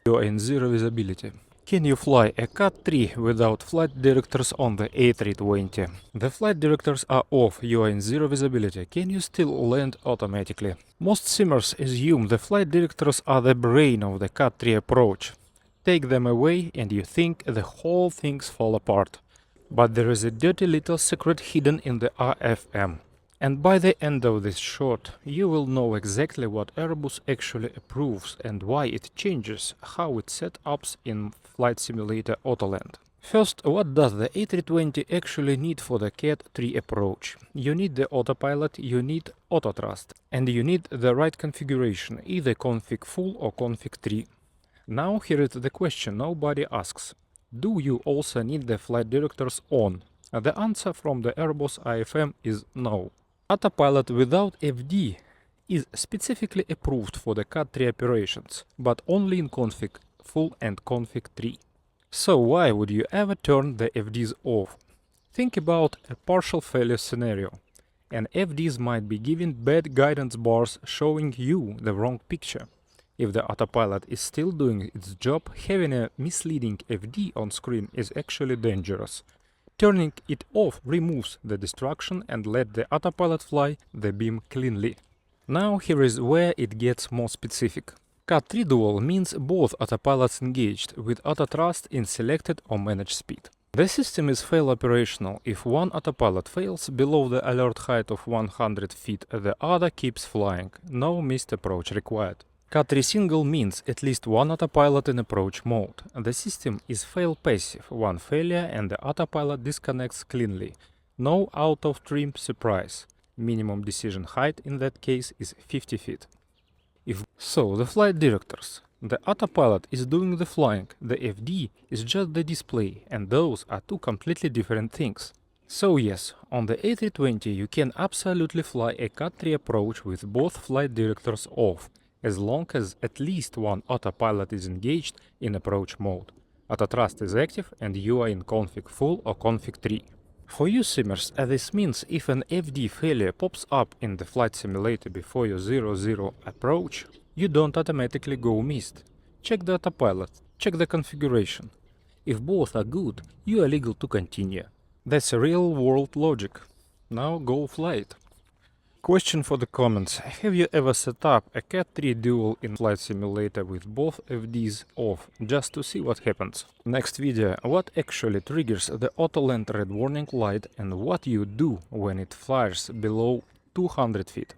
You're in zero visibility. Can you fly a CAT III without flight directors on the A320? The flight directors are off, you are in zero visibility. Can you still land automatically? Most simmers assume the flight directors are the brain of the CAT III approach. Take them away and you think the whole things fall apart. But there is a dirty little secret hidden in the RFM. And by the end of this shot, you will know exactly what Airbus actually approves and why it changes how it set up in Flight Simulator Autoland. First, what does the A320 actually need for the CAT III approach? You need the autopilot, you need auto thrust, and you need the right configuration, either config full or config 3. Now here is the question nobody asks. Do you also need the flight directors on? The answer from the Airbus IFM is no. Autopilot without FD is specifically approved for the CAT III operations, but only in config full and config 3. So why would you ever turn the FDs off? Think about a partial failure scenario, and FDs might be giving bad guidance bars showing you the wrong picture. If the autopilot is still doing its job, having a misleading FD on screen is actually dangerous. Turning it off removes the distraction and let the autopilot fly the beam cleanly. Now here is where it gets more specific. CAT III dual means both autopilots engaged with auto thrust in selected or managed speed. The system is fail operational. If one autopilot fails below the alert height of 100 feet, the other keeps flying. No missed approach required. CAT III single means at least one autopilot in approach mode. The system is fail passive, one failure and the autopilot disconnects cleanly. No out of trim surprise. Minimum decision height in that case is 50 feet. So the flight directors. The autopilot is doing the flying, the FD is just the display, and those are two completely different things. So yes, on the A320 you can absolutely fly a CAT III approach with both flight directors off, as long as at least one autopilot is engaged in approach mode. Auto thrust is active and you are in config full or config 3. For you simmers, this means if an FD failure pops up in the flight simulator before your 0-0 approach, you don't automatically go missed. Check the autopilot, check the configuration. If both are good, you are legal to continue. That's a real world logic. Now go fly it. Question for the comments. Have you ever set up a CAT III dual in Flight Simulator with both FDs off, just to see what happens? Next video, what actually triggers the Autoland red warning light and what you do when it fires below 200 feet.